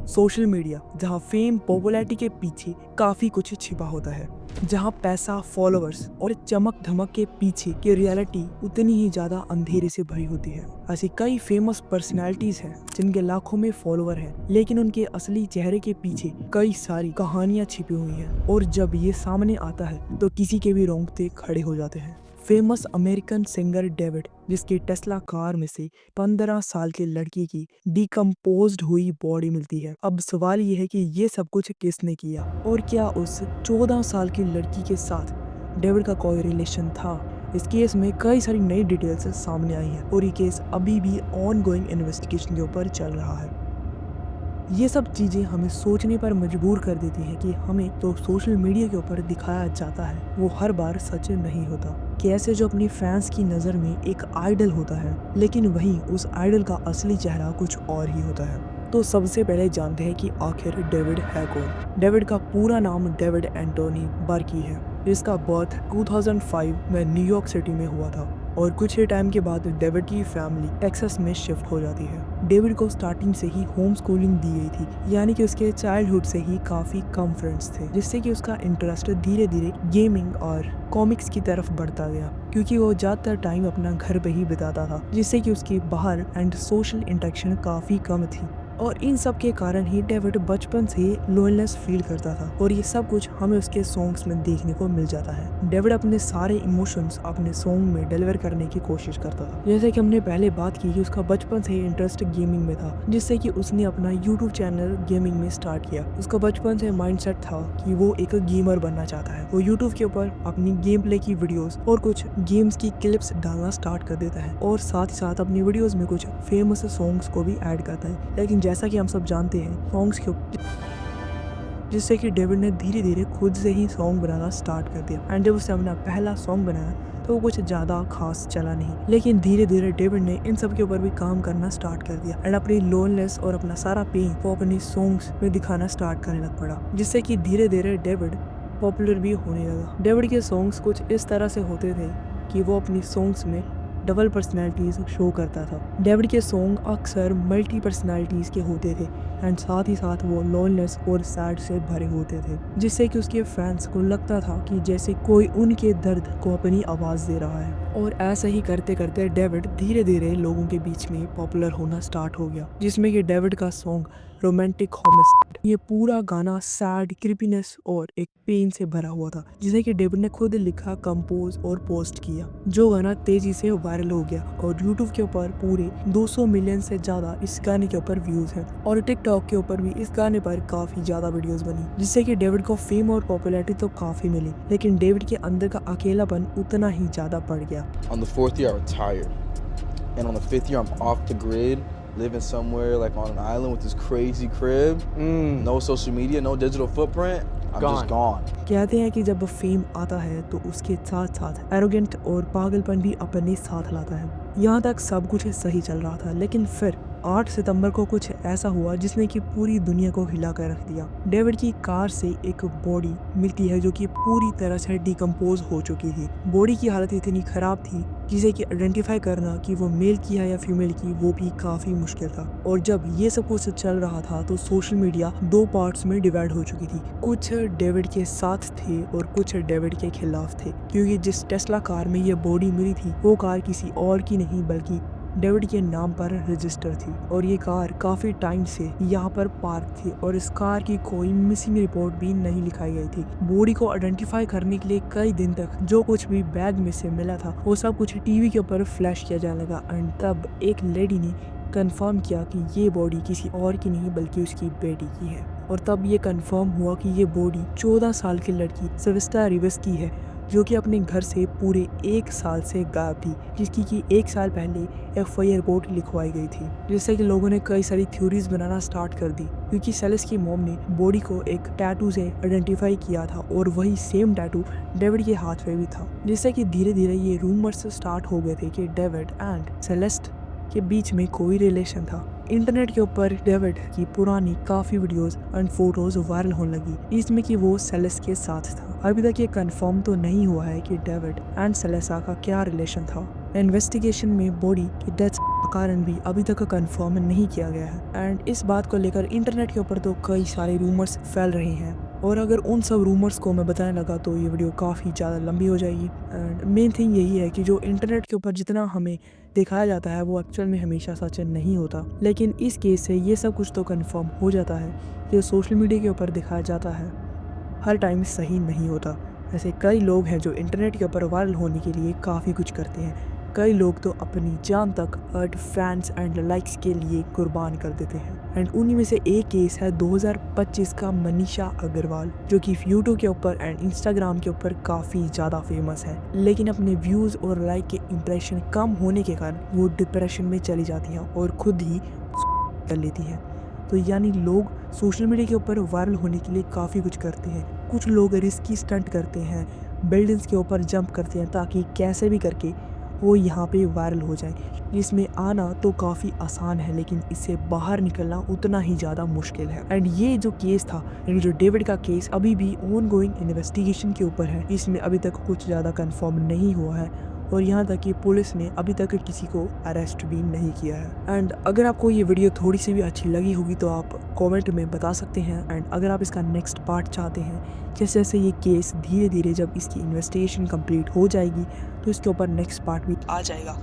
Social media, जहाँ fame popularity के पीछे काफी कुछ छिपा होता है, जहाँ पैसा, फॉलोअर्स और चमक धमक के पीछे की रियलिटी उतनी ही ज्यादा अंधेरे से भरी होती है। ऐसी कई फेमस पर्सनालिटीज हैं जिनके लाखों में फॉलोअर हैं, लेकिन उनके असली चेहरे के पीछे कई सारी कहानियां छिपी हुई हैं और जब ये सामने आता है तो किसी के भी रोंगटे खड़े हो जाते हैं। फेमस अमेरिकन सिंगर डेविड, जिसकी टेस्ला कार में से 15 साल की लड़की की डिकम्पोज्ड हुई बॉडी मिलती है। अब सवाल ये है कि ये सब कुछ किसने किया और क्या उस 14 साल की लड़की के साथ डेविड का कोई रिलेशन था। इस केस में कई सारी नई डिटेल्स सामने आई हैं और ये केस अभी भी ऑन गोइंग इन्वेस्टिगेशन के ऊपर चल रहा है। ये सब चीज़ें हमें सोचने पर मजबूर कर देती हैं कि हमें तो सोशल मीडिया के ऊपर दिखाया जाता है वो हर बार सच नहीं होता। कैसे जो अपनी फैंस की नज़र में एक आइडल होता है, लेकिन वहीं उस आइडल का असली चेहरा कुछ और ही होता है। तो सबसे पहले जानते हैं कि आखिर डेविड है कौन। डेविड का पूरा नाम डेविड एंटोनी बार्की है, जिसका बर्थ 2005 में न्यूयॉर्क सिटी में हुआ था और कुछ ही टाइम के बाद डेविड की फैमिली टेक्सास में शिफ्ट हो जाती है। डेविड को स्टार्टिंग से ही होम स्कूलिंग दी गई थी, यानी कि उसके चाइल्डहुड से ही काफी कम फ्रेंड्स थे, जिससे कि उसका इंटरेस्ट धीरे धीरे गेमिंग और कॉमिक्स की तरफ बढ़ता गया, क्योंकि वो ज्यादातर टाइम अपना घर पे ही बिताता था, जिससे कि उसकी बाहर एंड सोशल इंटरेक्शन काफी कम थी। और इन सब के कारण ही डेविड बचपन से लोनलेस फील करता था और ये सब कुछ हमें उसके सॉन्ग्स में देखने को मिल जाता है। डेविड अपने सारे इमोशंस अपने सॉन्ग में डिलीवर करने की कोशिश करता था। जैसे कि हमने पहले बात की कि उसका बचपन से ही इंटरेस्ट गेमिंग में था, जिससे कि उसने अपना यूट्यूब चैनल गेमिंग में स्टार्ट किया। उसका बचपन से माइंडसेट था कि वो एक गेमर बनना चाहता है। वो यूट्यूब के ऊपर अपनी गेम प्ले की वीडियोस और कुछ गेम्स की क्लिप्स डालना स्टार्ट कर देता है और साथ ही साथ अपनी वीडियोस में कुछ फेमस सॉन्ग्स को भी ऐड करता है। लेकिन जैसा कि हम सब जानते हैं, सॉन्ग्स के जिससे कि डेविड ने धीरे धीरे खुद से ही सॉन्ग बनाना स्टार्ट कर दिया। एंड जब उसने अपना पहला सॉन्ग बनाया तो वो कुछ ज़्यादा खास चला नहीं, लेकिन धीरे धीरे डेविड ने इन सब के ऊपर भी काम करना स्टार्ट कर दिया एंड अपनी लोनलेस और अपना सारा पेन वो अपनी सॉन्ग्स में दिखाना स्टार्ट करने लग पड़ा, जिससे कि धीरे धीरे डेविड पॉपुलर भी होने लगा। डेविड के सॉन्ग्स कुछ इस तरह से होते थे कि वो अपनी सॉन्ग्स में डबल पर्सनैलिटीज शो करता था। डेविड के सॉन्ग अक्सर मल्टी पर्सनैलिटीज के होते थे एंड साथ ही साथ वो लोनलेस और सैड से भरे होते थे, जिससे कि उसके फैंस को लगता था कि जैसे कोई उनके दर्द को अपनी आवाज़ दे रहा है। और ऐसा ही करते करते डेविड धीरे धीरे लोगों के बीच में पॉपुलर होना स्टार्ट हो गया, जिसमें कि डेविड का सॉन्ग रोमांटिक होमिसाइड, ये पूरा गाना सैड, क्रिपीनेस और एक पेन से भरा हुआ था, जिसे कि डेविड ने खुद लिखा, कंपोज और पोस्ट किया। जो गाना तेजी से वायरल हो गया और यूट्यूब के ऊपर पूरे 200 मिलियन से ज्यादा इस गाने के ऊपर व्यूज हैं और टिकटॉक के ऊपर भी इस गाने पर काफी ज्यादा वीडियोस बनी, जिससे कि डेविड को फेम और पॉपुलैरिटी तो काफी मिली, लेकिन डेविड के अंदर का अकेलापन उतना ही ज्यादा बढ़ गया। On the 4th year, I retired. And on the 5th year, I'm off the grid, living somewhere like on an island with this crazy crib. No social media, no digital footprint. I'm just gone. कहते हैं कि जब fame आता है तो उसके साथ साथ एरोगेंट और पागलपन भी अपने साथ लाता है। यहाँ तक सब कुछ सही चल रहा था, लेकिन फिर 8 सितंबर को कुछ ऐसा हुआ जिसने कि पूरी दुनिया को हिला कर रख दिया। डेविड की कार से एक बॉडी मिलती है जो कि पूरी तरह से डिकम्पोज हो चुकी थी। बॉडी की हालत इतनी खराब थी जिसे कि आइडेंटिफाई करना कि वो मेल की है या फीमेल की, वो भी काफी मुश्किल था। और जब ये सब कुछ चल रहा था तो सोशल मीडिया 2 पार्ट्स में डिवाइड हो चुकी थी। कुछ डेविड के साथ थे और कुछ डेविड के खिलाफ थे, क्योंकि जिस टेस्ला कार में ये बॉडी मिली थी वो कार किसी और की नहीं बल्कि डेविड के नाम पर रजिस्टर थी और ये कार काफी टाइम से यहाँ पर पार्क थी और इस कार की कोई मिसिंग रिपोर्ट भी नहीं लिखाई गई थी। बॉडी को आइडेंटिफाई करने के लिए कई दिन तक जो कुछ भी बैग में से मिला था वो सब कुछ टीवी के ऊपर फ्लैश किया जाने लगा एंड तब एक लेडी ने कंफर्म किया कि ये बॉडी किसी और की नहीं बल्कि उसकी बेटी की है। और तब ये कंफर्म हुआ कि ये बॉडी 14 साल की लड़की सिविस्टा रिवेस की है, जो कि अपने घर से पूरे 1 साल से गायब थी, जिसकी कि 1 साल पहले FIR रिपोर्ट लिखवाई गई थी, जिससे कि लोगों ने कई सारी थ्योरीज बनाना स्टार्ट कर दी, क्योंकि सेलेस की मॉम ने बॉडी को एक टैटू से आइडेंटिफाई किया था और वही सेम टैटू डेविड के हाथ में भी था, जिससे कि धीरे धीरे ये रूमर्स स्टार्ट हो गए थे कि डेविड एंड सेलेस्ट के बीच में कोई रिलेशन था। इंटरनेट के ऊपर डेविड की पुरानी काफ़ी वीडियोस एंड फोटोज वायरल होने लगी, इसमें कि वो सेलेस के साथ था। अभी तक ये कंफर्म तो नहीं हुआ है कि डेविड एंड सेलेसा का क्या रिलेशन था। इन्वेस्टिगेशन में बॉडी की डेथ कारण भी अभी तक कंफर्म नहीं किया गया है। एंड इस बात को लेकर इंटरनेट के ऊपर तो कई सारे रूमर्स फैल रहे हैं, और अगर उन सब रूमर्स को मैं बताने लगा तो ये वीडियो काफ़ी ज़्यादा लंबी हो जाएगी। एंड मेन थिंग यही है कि जो इंटरनेट के ऊपर जितना हमें दिखाया जाता है वो एक्चुअल में हमेशा सच नहीं होता, लेकिन इस केस से ये सब कुछ तो कंफर्म हो जाता है कि सोशल मीडिया के ऊपर दिखाया जाता है हर टाइम सही नहीं होता। ऐसे कई लोग हैं जो इंटरनेट के ऊपर वायरल होने के लिए काफ़ी कुछ करते हैं। कई लोग तो अपनी जान तक अर्ट फैंस एंड लाइक्स के लिए कुर्बान कर देते हैं। एंड उन्हीं में से एक केस है 2025 का मनीषा अग्रवाल, जो कि यूट्यूब के ऊपर एंड इंस्टाग्राम के ऊपर काफ़ी ज़्यादा फेमस है, लेकिन अपने व्यूज़ और लाइक के इम्प्रेशन कम होने के कारण वो डिप्रेशन में चली जाती हैं और खुद ही कर लेती हैं। तो यानी लोग सोशल मीडिया के ऊपर वायरल होने के लिए काफ़ी कुछ करते हैं। कुछ लोग रिस्की स्टंट करते हैं, बिल्डिंग्स के ऊपर जंप करते हैं ताकि कैसे भी करके वो यहाँ पे वायरल हो जाए। इसमें आना तो काफ़ी आसान है, लेकिन इससे बाहर निकलना उतना ही ज़्यादा मुश्किल है। एंड ये जो केस था, यानी जो डेविड का केस, अभी भी ऑन गोइंग इन्वेस्टिगेशन के ऊपर है। इसमें अभी तक कुछ ज़्यादा कंफर्म नहीं हुआ है, और यहाँ तक कि पुलिस ने अभी तक किसी को अरेस्ट भी नहीं किया है। एंड अगर आपको ये वीडियो थोड़ी सी भी अच्छी लगी होगी तो आप कमेंट में बता सकते हैं। एंड अगर आप इसका नेक्स्ट पार्ट चाहते हैं, जैसे जैसे ये केस धीरे धीरे जब इसकी इन्वेस्टिगेशन कंप्लीट हो जाएगी तो इसके ऊपर नेक्स्ट पार्ट भी आ जाएगा।